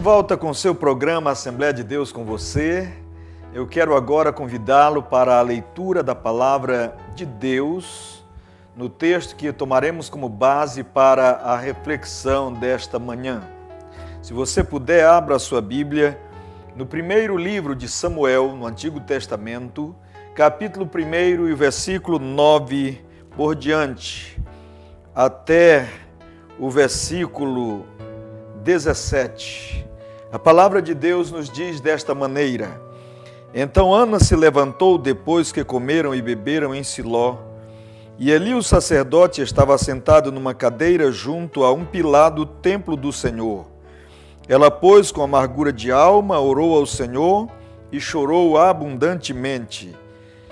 volta com seu programa Assembleia de Deus com você. Eu quero agora convidá-lo para a leitura da Palavra de Deus, no texto que tomaremos como base para a reflexão desta manhã. Se você puder, abra a sua Bíblia no primeiro livro de Samuel, no Antigo Testamento, capítulo 1 e o versículo 9 por diante, até o versículo 17. A palavra de Deus nos diz desta maneira: Então Ana se levantou depois que comeram e beberam em Siló, e Eli o sacerdote estava sentado numa cadeira junto a um pilar do templo do Senhor. Ela, pois, com amargura de alma, orou ao Senhor e chorou abundantemente.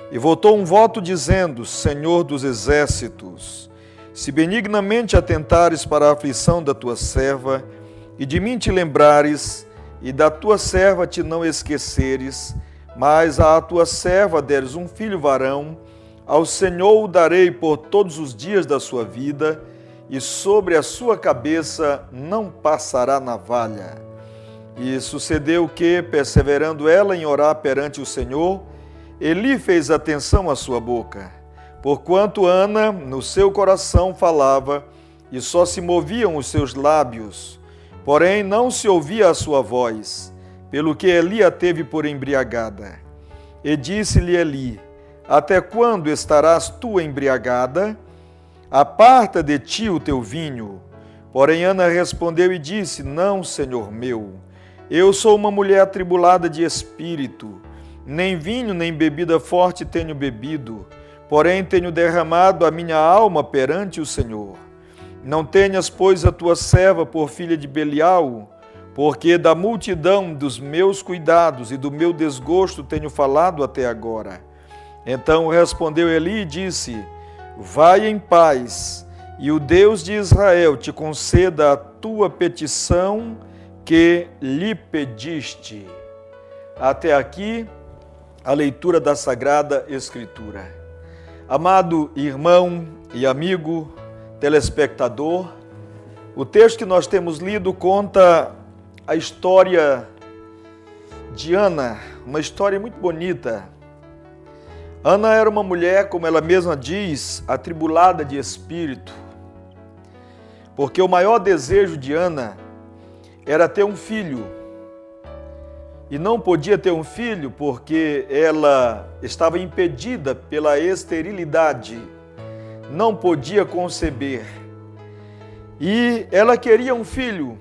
E votou um voto dizendo: Senhor dos exércitos, se benignamente atentares para a aflição da tua serva, e de mim te lembrares, e da tua serva te não esqueceres, mas à tua serva deres um filho varão, ao Senhor o darei por todos os dias da sua vida, e sobre a sua cabeça não passará navalha. E sucedeu que, perseverando ela em orar perante o Senhor, Eli fez atenção à sua boca, porquanto Ana no seu coração falava, e só se moviam os seus lábios, porém não se ouvia a sua voz, pelo que Eli a teve por embriagada. E disse-lhe Eli: Até quando estarás tu embriagada? Aparta de ti o teu vinho. Porém Ana respondeu e disse: Não, Senhor meu, eu sou uma mulher atribulada de espírito, nem vinho nem bebida forte tenho bebido, porém tenho derramado a minha alma perante o Senhor. Não tenhas, pois, a tua serva por filha de Belial, porque da multidão dos meus cuidados e do meu desgosto tenho falado até agora. Então respondeu Eli e disse: Vai em paz, e o Deus de Israel te conceda a tua petição que lhe pediste. Até aqui a leitura da Sagrada Escritura. Amado irmão e amigo telespectador, o texto que nós temos lido conta a história de Ana, uma história muito bonita. Ana era uma mulher, como ela mesma diz, atribulada de espírito, porque o maior desejo de Ana era ter um filho, e não podia ter um filho porque ela estava impedida pela esterilidade, não podia conceber. E ela queria um filho,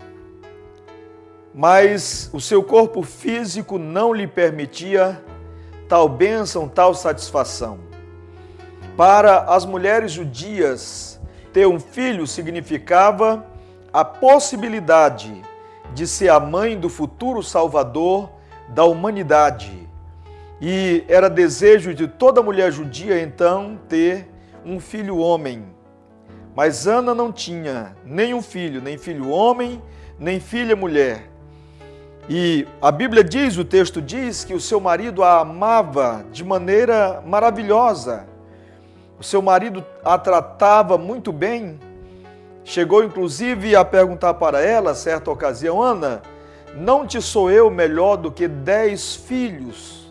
mas o seu corpo físico não lhe permitia tal bênção, tal satisfação. Para as mulheres judias, ter um filho significava a possibilidade de ser a mãe do futuro Salvador da humanidade. E era desejo de toda mulher judia, então, ter um filho homem. Mas Ana não tinha nem um filho, nem filho homem, nem filha mulher. E a Bíblia diz, o texto diz, que o seu marido a amava de maneira maravilhosa. O seu marido a tratava muito bem. Chegou inclusive a perguntar para ela, certa ocasião: Ana, não te sou eu melhor do que 10 filhos?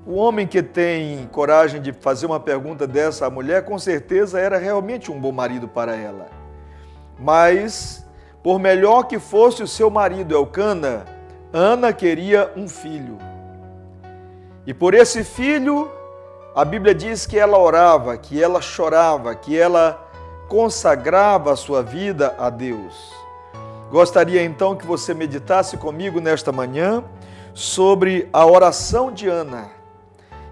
O homem que tem coragem de fazer uma pergunta dessa à mulher, com certeza era realmente um bom marido para ela. Mas, por melhor que fosse o seu marido Elcana, Ana queria um filho. E por esse filho, a Bíblia diz que ela orava, que ela chorava, que ela consagrava a sua vida a Deus. Gostaria então que você meditasse comigo nesta manhã sobre a oração de Ana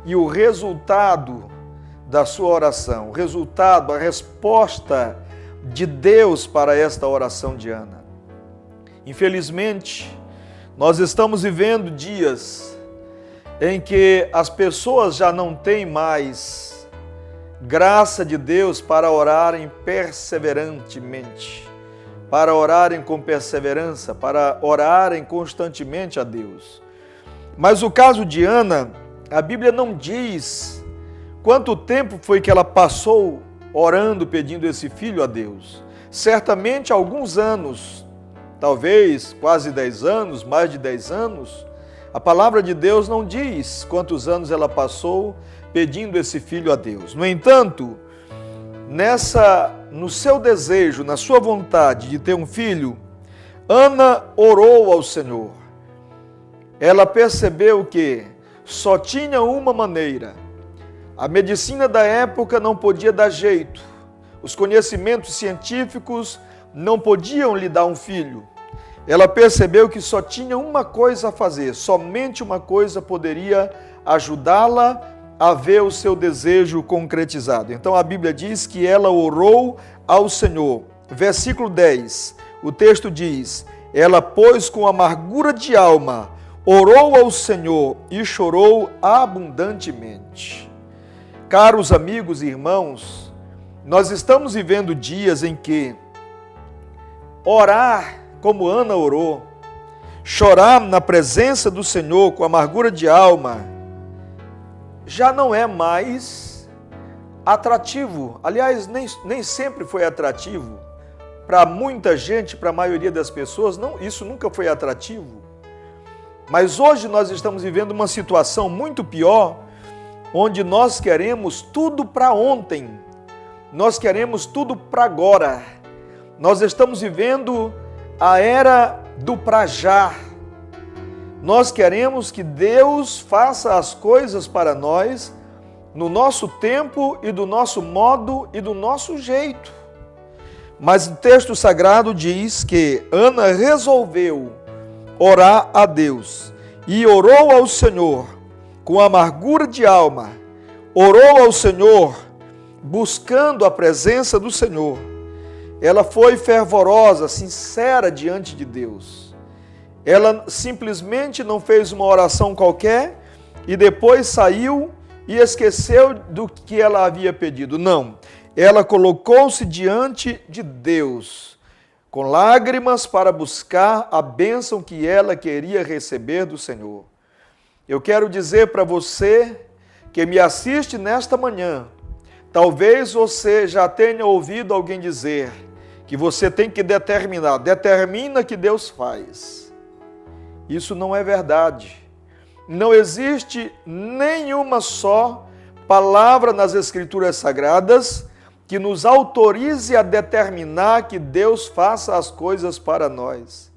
e o resultado da sua oração, o resultado, a resposta de Deus para esta oração de Ana. Infelizmente, nós estamos vivendo dias em que as pessoas já não têm mais graça de Deus para orarem perseverantemente, para orarem com perseverança, para orarem constantemente a Deus. Mas o caso de Ana, a Bíblia não diz quanto tempo foi que ela passou orando, pedindo esse filho a Deus. Certamente alguns anos, talvez quase 10 anos, mais de 10 anos. A palavra de Deus não diz quantos anos ela passou pedindo esse filho a Deus. No entanto, no seu desejo, na sua vontade de ter um filho, Ana orou ao Senhor. Ela percebeu que só tinha uma maneira. A medicina da época não podia dar jeito. Os conhecimentos científicos não podiam lhe dar um filho. Ela percebeu que só tinha uma coisa a fazer, somente uma coisa poderia ajudá-la a ver o seu desejo concretizado. Então a Bíblia diz que ela orou ao Senhor. Versículo 10, o texto diz: ela, pois, com amargura de alma, orou ao Senhor e chorou abundantemente. Caros amigos e irmãos, nós estamos vivendo dias em que orar como Ana orou, chorar na presença do Senhor com amargura de alma, já não é mais atrativo. Aliás, nem sempre foi atrativo. Para muita gente, para a maioria das pessoas, isso nunca foi atrativo. Mas hoje nós estamos vivendo uma situação muito pior, onde nós queremos tudo para ontem, nós queremos tudo para agora. Nós estamos vivendo a era do pra já. Nós queremos que Deus faça as coisas para nós no nosso tempo e do nosso modo e do nosso jeito. Mas o texto sagrado diz que Ana resolveu orar a Deus e orou ao Senhor com amargura de alma, orou ao Senhor buscando a presença do Senhor. Ela foi fervorosa, sincera diante de Deus. Ela simplesmente não fez uma oração qualquer e depois saiu e esqueceu do que ela havia pedido. Não, ela colocou-se diante de Deus, com lágrimas para buscar a bênção que ela queria receber do Senhor. Eu quero dizer para você que me assiste nesta manhã, talvez você já tenha ouvido alguém dizer que você tem que determina que Deus faz. Isso não é verdade. Não existe nenhuma só palavra nas Escrituras Sagradas que nos autorize a determinar que Deus faça as coisas para nós.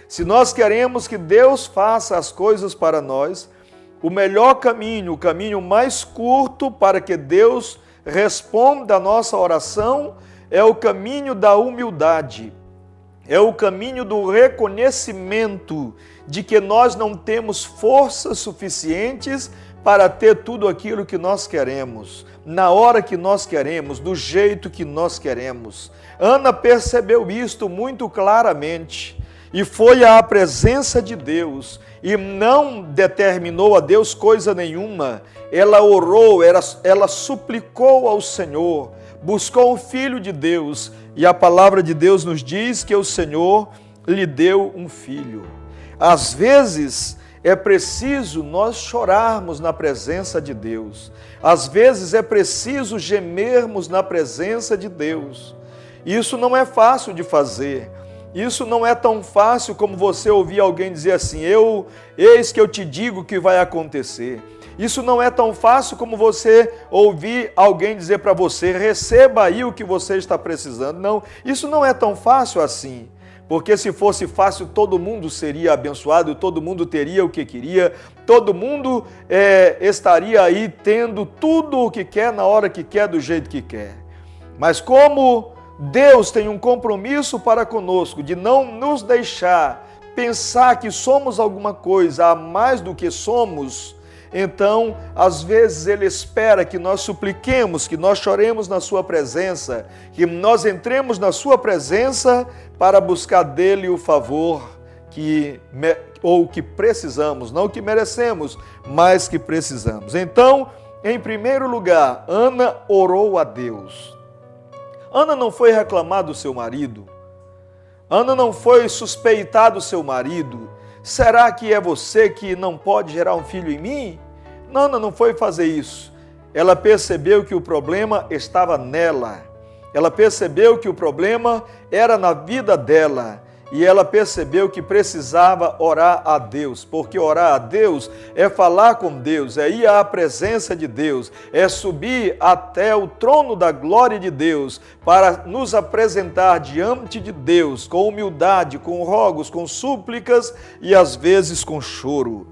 Se nós queremos que Deus faça as coisas para nós, o melhor caminho, o caminho mais curto para que Deus responda a nossa oração é o caminho da humildade, é o caminho do reconhecimento de que nós não temos forças suficientes para ter tudo aquilo que nós queremos, na hora que nós queremos, do jeito que nós queremos. Ana percebeu isto muito claramente e foi à presença de Deus e não determinou a Deus coisa nenhuma. Ela orou, ela suplicou ao Senhor, buscou um filho de Deus e a palavra de Deus nos diz que o Senhor lhe deu um filho. Às vezes é preciso nós chorarmos na presença de Deus. Às vezes é preciso gemermos na presença de Deus. Isso não é fácil de fazer. Isso não é tão fácil como você ouvir alguém dizer assim: eis que eu te digo o que vai acontecer. Isso não é tão fácil como você ouvir alguém dizer para você: receba aí o que você está precisando. Não, isso não é tão fácil assim. Porque se fosse fácil, todo mundo seria abençoado, todo mundo teria o que queria, todo mundo estaria aí tendo tudo o que quer, na hora que quer, do jeito que quer. Mas como Deus tem um compromisso para conosco de não nos deixar pensar que somos alguma coisa a mais do que somos, então, às vezes Ele espera que nós supliquemos, que nós choremos na Sua presença, que nós entremos na Sua presença para buscar dEle o favor que precisamos, não que merecemos, mas que precisamos. Então, em primeiro lugar, Ana orou a Deus. Ana não foi reclamar do seu marido. Ana não foi suspeitar do seu marido. Será que é você que não pode gerar um filho em mim? Ana não foi fazer isso. Ela percebeu que o problema estava nela. Ela percebeu que o problema era na vida dela. e ela percebeu que precisava orar a Deus, porque orar a Deus é falar com Deus, é ir à presença de Deus, é subir até o trono da glória de Deus para nos apresentar diante de Deus com humildade, com rogos, com súplicas e às vezes com choro.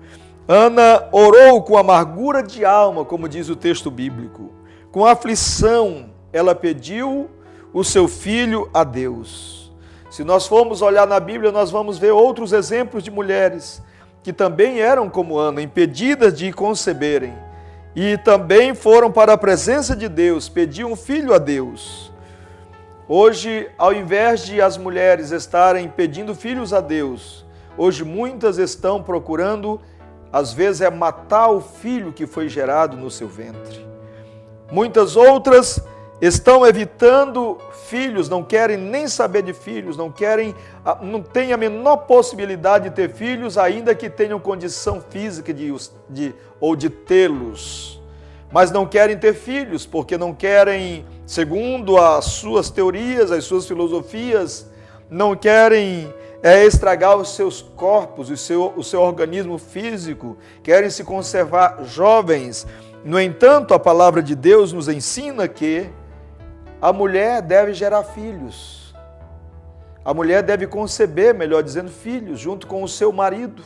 Ana orou com amargura de alma, como diz o texto bíblico. Com aflição, ela pediu o seu filho a Deus. Se nós formos olhar na Bíblia, nós vamos ver outros exemplos de mulheres que também eram como Ana, impedidas de conceberem. E também foram para a presença de Deus, pediam um filho a Deus. Hoje, ao invés de as mulheres estarem pedindo filhos a Deus, hoje muitas estão procurando, às vezes, matar o filho que foi gerado no seu ventre. Muitas outras estão evitando filhos, não querem nem saber de filhos, não têm a menor possibilidade de ter filhos, ainda que tenham condição física de tê-los. Mas não querem ter filhos, porque não querem, segundo as suas teorias, as suas filosofias, não querem estragar os seus corpos, o seu organismo físico, querem se conservar jovens. No entanto, a palavra de Deus nos ensina que a mulher deve gerar filhos. A mulher deve conceber, melhor dizendo, filhos, junto com o seu marido.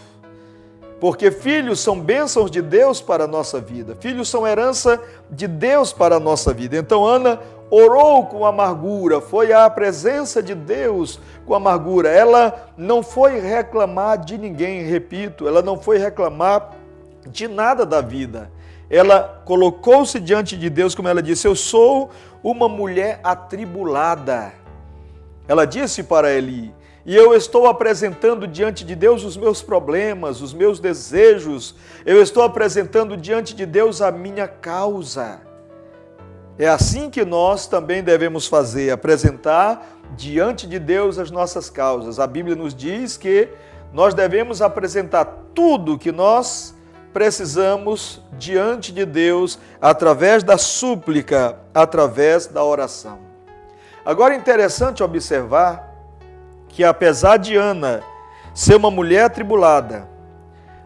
Porque filhos são bênçãos de Deus para a nossa vida. Filhos são herança de Deus para a nossa vida. Então Ana orou com amargura, foi à presença de Deus com amargura. Ela não foi reclamar de ninguém, repito, ela não foi reclamar de nada da vida. Ela colocou-se diante de Deus, como ela disse, eu sou uma mulher atribulada. Ela disse para Eli, e eu estou apresentando diante de Deus os meus problemas, os meus desejos, eu estou apresentando diante de Deus a minha causa. É assim que nós também devemos fazer, apresentar diante de Deus as nossas causas. A Bíblia nos diz que nós devemos apresentar tudo que nós precisamos diante de Deus através da súplica, através da oração. Agora é interessante observar que apesar de Ana ser uma mulher atribulada,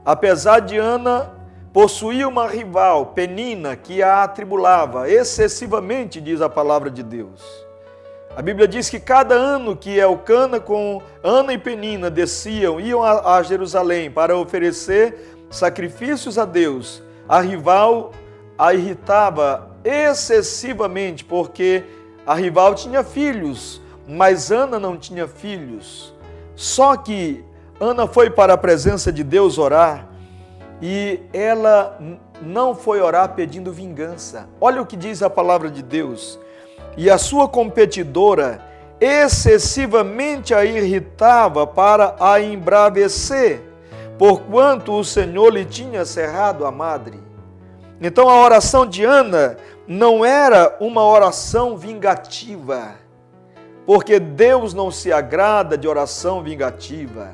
apesar de Ana possuir uma rival, Penina, que a atribulava excessivamente, diz a palavra de Deus. A Bíblia diz que cada ano que Elcana com Ana e Penina iam a Jerusalém para oferecer sacrifícios a Deus, a rival a irritava excessivamente, porque a rival tinha filhos, mas Ana não tinha filhos. Só que Ana foi para a presença de Deus orar, e ela não foi orar pedindo vingança. Olha o que diz a palavra de Deus. E a sua competidora excessivamente a irritava para a embravecer, porquanto o Senhor lhe tinha cerrado a madre. Então a oração de Ana não era uma oração vingativa, porque Deus não se agrada de oração vingativa.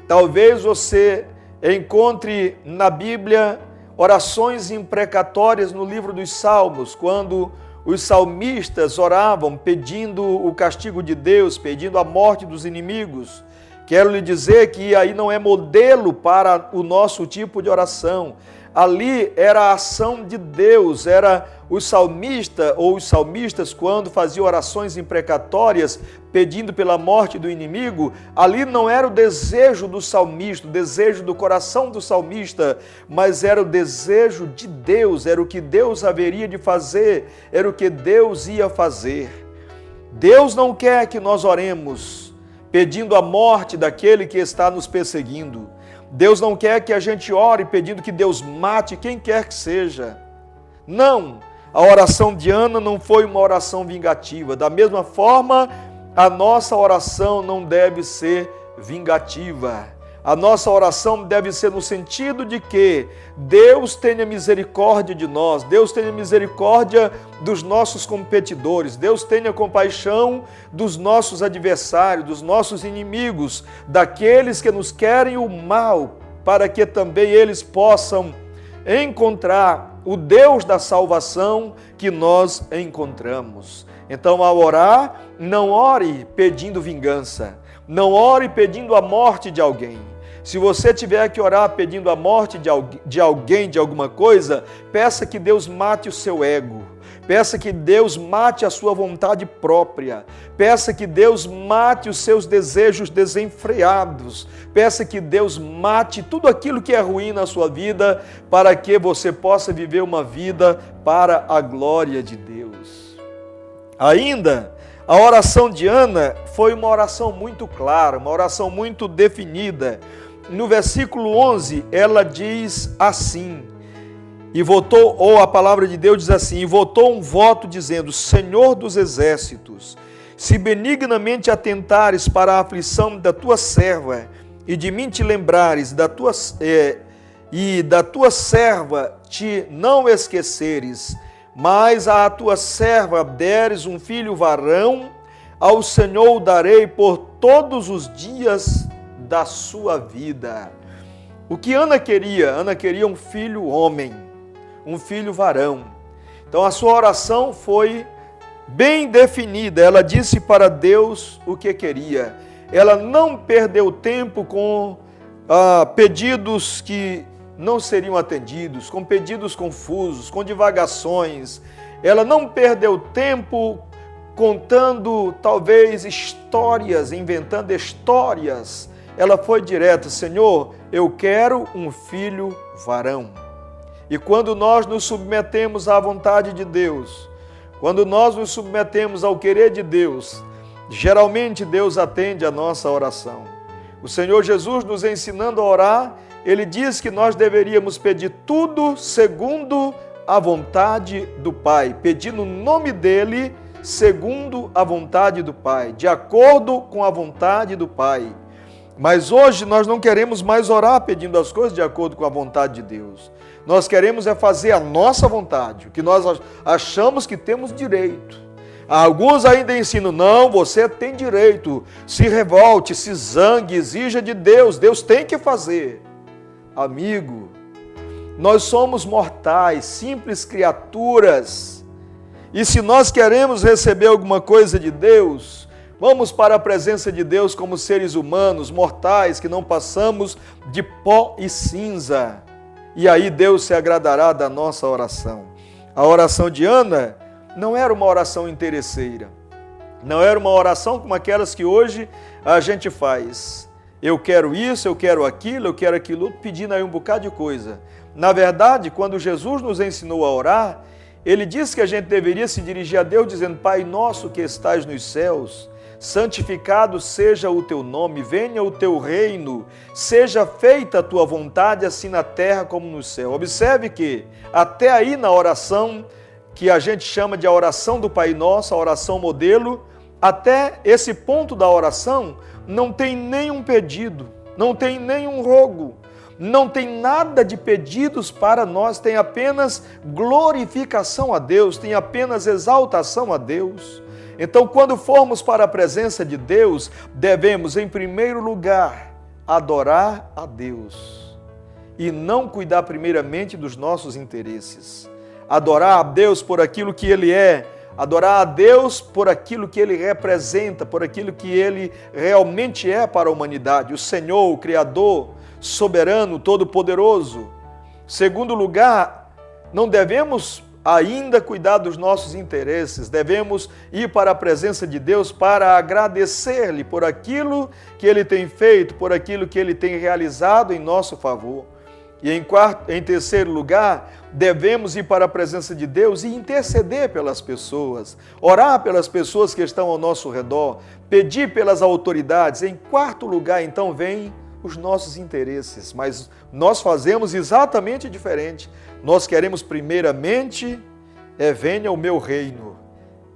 Talvez você encontre na Bíblia orações imprecatórias no livro dos Salmos, quando os salmistas oravam pedindo o castigo de Deus, pedindo a morte dos inimigos. Quero lhe dizer que aí não é modelo para o nosso tipo de oração. Ali era a ação de Deus, era o salmista ou os salmistas, quando faziam orações imprecatórias, pedindo pela morte do inimigo, ali não era o desejo do salmista, o desejo do coração do salmista, mas era o desejo de Deus, era o que Deus haveria de fazer, era o que Deus ia fazer. Deus não quer que nós oremos pedindo a morte daquele que está nos perseguindo. Deus não quer que a gente ore pedindo que Deus mate quem quer que seja. Não, a oração de Ana não foi uma oração vingativa. Da mesma forma, a nossa oração não deve ser vingativa. A nossa oração deve ser no sentido de que Deus tenha misericórdia de nós, Deus tenha misericórdia dos nossos competidores, Deus tenha compaixão dos nossos adversários, dos nossos inimigos, daqueles que nos querem o mal, para que também eles possam encontrar o Deus da salvação que nós encontramos. Então, ao orar, não ore pedindo vingança. Não ore pedindo a morte de alguém. Se você tiver que orar pedindo a morte de alguém, de alguma coisa, peça que Deus mate o seu ego. Peça que Deus mate a sua vontade própria. Peça que Deus mate os seus desejos desenfreados. Peça que Deus mate tudo aquilo que é ruim na sua vida, para que você possa viver uma vida para a glória de Deus. Ainda, a oração de Ana foi uma oração muito clara, uma oração muito definida. No versículo 11, ela diz assim, ou a palavra de Deus diz assim, e votou um voto dizendo, Senhor dos exércitos, se benignamente atentares para a aflição da tua serva, e de mim te lembrares, e da tua serva te não esqueceres, mas à tua serva deres um filho varão, ao Senhor o darei por todos os dias da sua vida. O que Ana queria? Ana queria um filho homem, um filho varão. Então a sua oração foi bem definida. Ela disse para Deus o que queria. Ela não perdeu tempo com pedidos que não seriam atendidos, com pedidos confusos, com divagações. Ela não perdeu tempo contando talvez histórias, inventando histórias. Ela foi direta, Senhor, eu quero um filho varão. E quando nós nos submetemos à vontade de Deus, quando nós nos submetemos ao querer de Deus, geralmente Deus atende a nossa oração. O Senhor Jesus nos ensinando a orar, Ele diz que nós deveríamos pedir tudo segundo a vontade do Pai, pedir no nome dEle, segundo a vontade do Pai, de acordo com a vontade do Pai. Mas hoje nós não queremos mais orar pedindo as coisas de acordo com a vontade de Deus. Nós queremos é fazer a nossa vontade, o que nós achamos que temos direito. Alguns ainda ensinam, não, você tem direito, se revolte, se zangue, exija de Deus, Deus tem que fazer. Amigo, nós somos mortais, simples criaturas, e se nós queremos receber alguma coisa de Deus, vamos para a presença de Deus como seres humanos, mortais, que não passamos de pó e cinza. E aí Deus se agradará da nossa oração. A oração de Ana não era uma oração interesseira. Não era uma oração como aquelas que hoje a gente faz. Eu quero isso, eu quero aquilo outro, pedindo aí um bocado de coisa. Na verdade, quando Jesus nos ensinou a orar, Ele disse que a gente deveria se dirigir a Deus dizendo, Pai nosso que estais nos céus, santificado seja o teu nome, venha o teu reino, seja feita a tua vontade, assim na terra como no céu. Observe que até aí na oração, que a gente chama de a oração do Pai Nosso, a oração modelo, até esse ponto da oração, não tem nenhum pedido, não tem nenhum rogo, não tem nada de pedidos para nós, tem apenas glorificação a Deus, tem apenas exaltação a Deus. Então, quando formos para a presença de Deus, devemos, em primeiro lugar, adorar a Deus e não cuidar primeiramente dos nossos interesses. Adorar a Deus por aquilo que Ele é, adorar a Deus por aquilo que Ele representa, por aquilo que Ele realmente é para a humanidade, o Senhor, o Criador, soberano, todo-poderoso. Segundo lugar, não devemos ainda cuidar dos nossos interesses, devemos ir para a presença de Deus para agradecer-lhe por aquilo que Ele tem feito, por aquilo que Ele tem realizado em nosso favor. E em terceiro lugar, devemos ir para a presença de Deus e interceder pelas pessoas, orar pelas pessoas que estão ao nosso redor, pedir pelas autoridades. Em quarto lugar, então, vem os nossos interesses, mas nós fazemos exatamente diferente. Nós queremos primeiramente, venha o meu reino,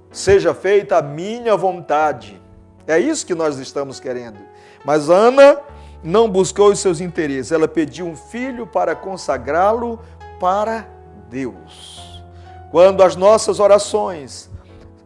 seja feita a minha vontade. É isso que nós estamos querendo. Mas Ana não buscou os seus interesses, ela pediu um filho para consagrá-lo para Deus. Quando as nossas orações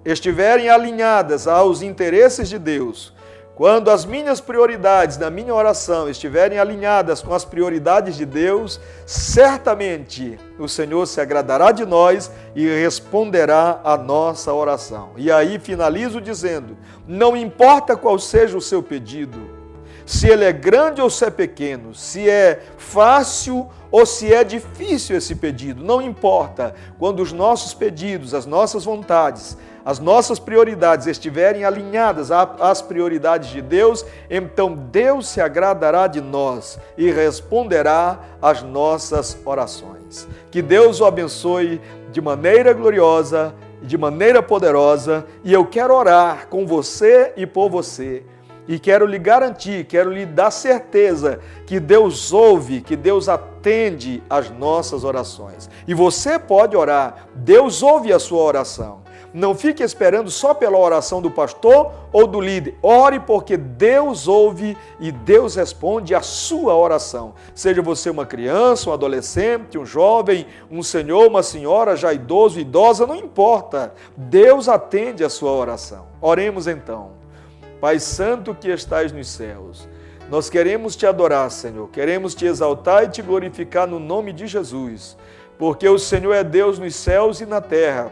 estiverem alinhadas aos interesses de Deus, Quando as minhas prioridades na minha oração estiverem alinhadas com as prioridades de Deus, certamente o Senhor se agradará de nós e responderá a nossa oração. E aí finalizo dizendo, não importa qual seja o seu pedido, se ele é grande ou se é pequeno, se é fácil ou se é difícil esse pedido, não importa. Quando os nossos pedidos, as nossas vontades, as nossas prioridades estiverem alinhadas às prioridades de Deus, então Deus se agradará de nós e responderá às nossas orações. Que Deus o abençoe de maneira gloriosa, de maneira poderosa, e eu quero orar com você e por você. E quero lhe garantir, quero lhe dar certeza que Deus ouve, que Deus atende às nossas orações. E você pode orar, Deus ouve a sua oração. Não fique esperando só pela oração do pastor ou do líder. Ore porque Deus ouve e Deus responde a sua oração. Seja você uma criança, um adolescente, um jovem, um senhor, uma senhora, já idoso, idosa, não importa. Deus atende a sua oração. Oremos então. Pai Santo que estais nos céus, nós queremos te adorar, Senhor, queremos te exaltar e te glorificar no nome de Jesus, porque o Senhor é Deus nos céus e na terra.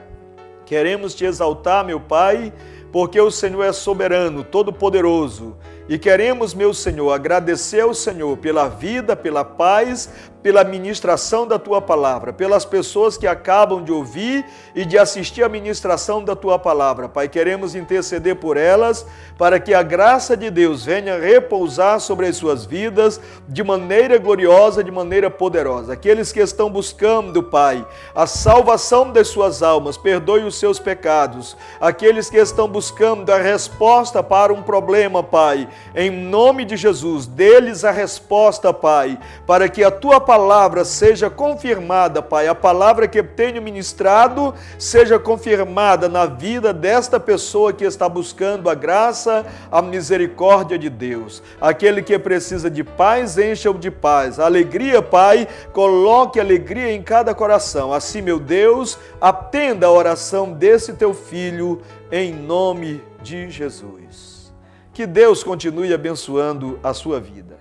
Queremos te exaltar, meu Pai, porque o Senhor é soberano, todo-poderoso. E queremos, meu Senhor, agradecer ao Senhor pela vida, pela paz, pela ministração da Tua Palavra, pelas pessoas que acabam de ouvir e de assistir a ministração da Tua Palavra. Pai, queremos interceder por elas, para que a graça de Deus venha repousar sobre as suas vidas de maneira gloriosa, de maneira poderosa. Aqueles que estão buscando, Pai, a salvação das suas almas, perdoe os seus pecados. Aqueles que estão buscando a resposta para um problema, Pai, em nome de Jesus, dê-lhes a resposta, Pai, para que a Tua palavra seja confirmada, Pai, a palavra que tenho ministrado seja confirmada na vida desta pessoa que está buscando a graça, a misericórdia de Deus. Aquele que precisa de paz, encha-o de paz. A alegria, Pai, coloque alegria em cada coração. Assim, meu Deus, atenda a oração desse Teu Filho, em nome de Jesus. Que Deus continue abençoando a sua vida.